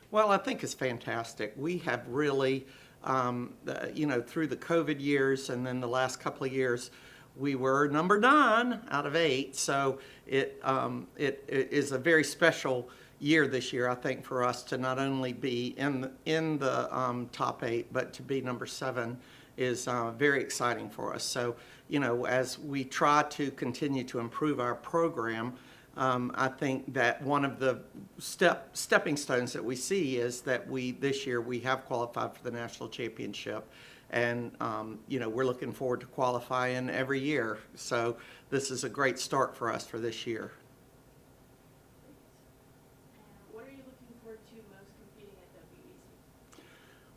Well, I think it's fantastic. We have really, through the COVID years and then the last couple of years, we were number 9 out of 8. So it is a very special year this year, I think, for us to not only be in the top 8, but to be number 7 is very exciting for us. So, as we try to continue to improve our program, I think that one of the stepping stones that we see is that this year we have qualified for the national championship, and we're looking forward to qualifying every year. So this is a great start for us for this year. What are you looking forward to most competing at WEC?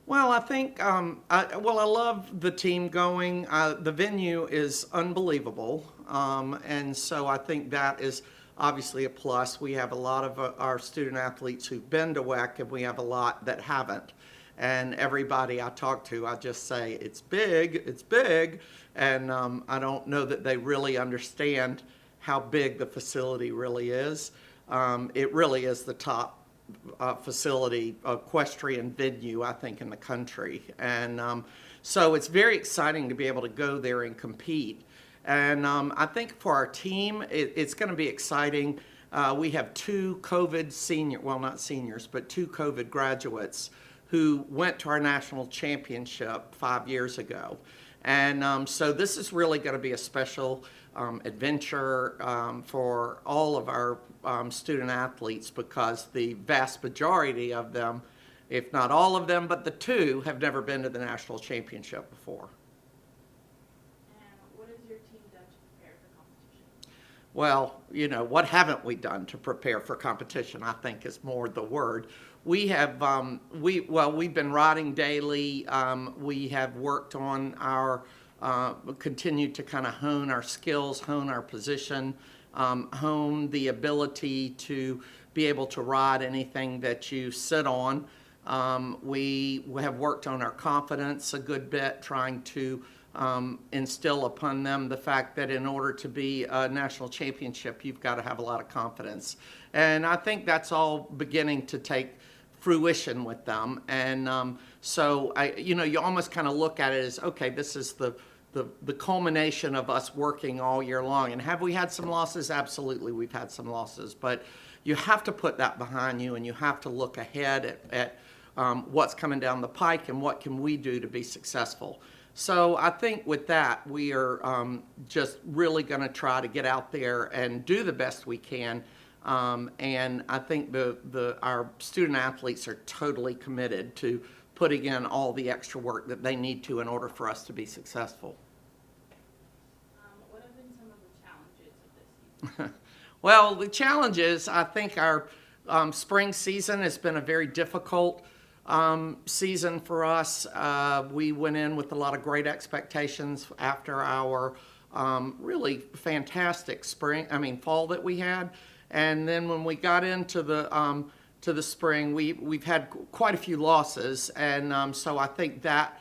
Well, I think I love the team going. The venue is unbelievable, and so I think that is obviously a plus. We have a lot of our student athletes who've been to WEC, and we have a lot that haven't. And everybody I talk to, I just say, it's big, and I don't know that they really understand how big the facility really is. It really is the top facility, equestrian venue, I think, in the country. And so it's very exciting to be able to go there and compete. And I think for our team, it's going to be exciting. We have 2 COVID not seniors, but 2 COVID graduates who went to our national championship 5 years ago. And so this is really going to be a special adventure for all of our student athletes, because the vast majority of them, if not all of them, but the 2, have never been to the national championship before. Well, what haven't we done to prepare for competition, I think, is more the word. We have, we've been riding daily. We have worked on continued to kind of hone our skills, hone our position, hone the ability to be able to ride anything that you sit on. We have worked on our confidence a good bit, trying to instill upon them the fact that in order to be a national championship, you've got to have a lot of confidence. And I think that's all beginning to take fruition with them. And so, you almost kind of look at it as, okay, this is the culmination of us working all year long. And have we had some losses? Absolutely, we've had some losses. But you have to put that behind you, and you have to look ahead at what's coming down the pike and what can we do to be successful. So I think with that, we are just really going to try to get out there and do the best we can. And I think our student athletes are totally committed to putting in all the extra work that they need to in order for us to be successful. What have been some of the challenges of this season? Well, the challenges, I think our spring season has been a very difficult season for us. We went in with a lot of great expectations after our really fantastic fall that we had. And then when we got into the spring, we've had quite a few losses, and so I think that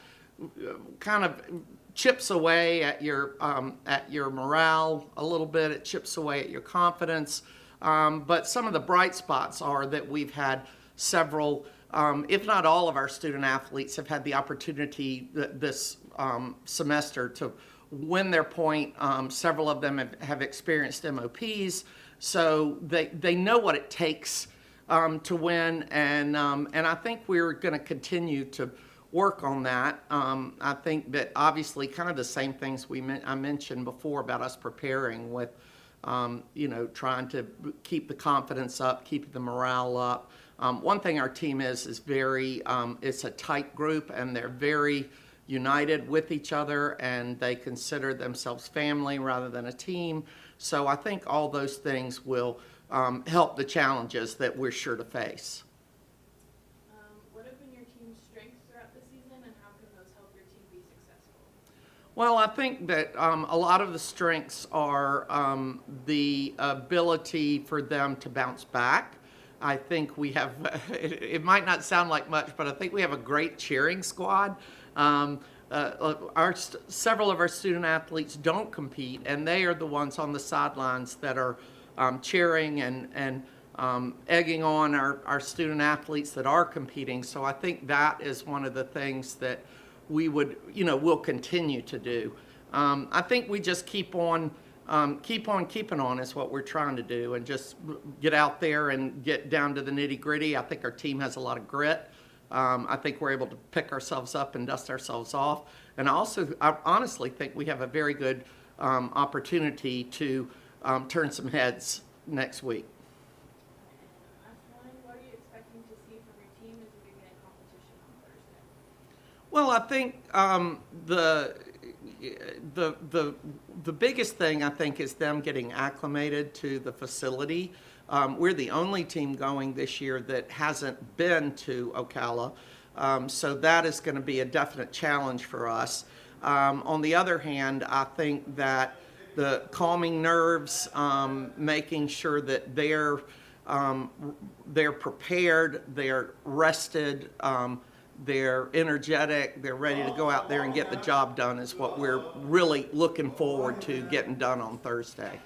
kind of chips away at your morale a little bit. It chips away at your confidence. But some of the bright spots are that we've had several, if not all of our student athletes have had the opportunity this semester to win their point. Several of them have experienced MOPs, so they know what it takes to win, and I think we're going to continue to work on that. I think that obviously kind of the same things I mentioned before about us preparing with, trying to keep the confidence up, keep the morale up. One thing our team is very, it's a tight group, and they're very united with each other, and they consider themselves family rather than a team. So I think all those things will help the challenges that we're sure to face. What have been your team's strengths throughout the season, and how can those help your team be successful? Well, I think that a lot of the strengths are the ability for them to bounce back. I think we have, it might not sound like much, but I think we have a great cheering squad. Several of our student athletes don't compete, and they are the ones on the sidelines that are cheering and egging on our student athletes that are competing. So I think that is one of the things that we'll continue to do. I think we just keep on keeping on is what we're trying to do, and just get out there and get down to the nitty gritty. I think our team has a lot of grit. I think we're able to pick ourselves up and dust ourselves off. And I honestly think we have a very good opportunity to turn some heads next week. Last one, what are you expecting to see from your team as we begin competition on Thursday? Well, I think the biggest thing I think is them getting acclimated to the facility. We're the only team going this year that hasn't been to Ocala, so that is going to be a definite challenge for us. On the other hand, I think that the calming nerves, making sure that they're prepared, they're rested, they're energetic, they're ready to go out there and get the job done is what we're really looking forward to getting done on Thursday.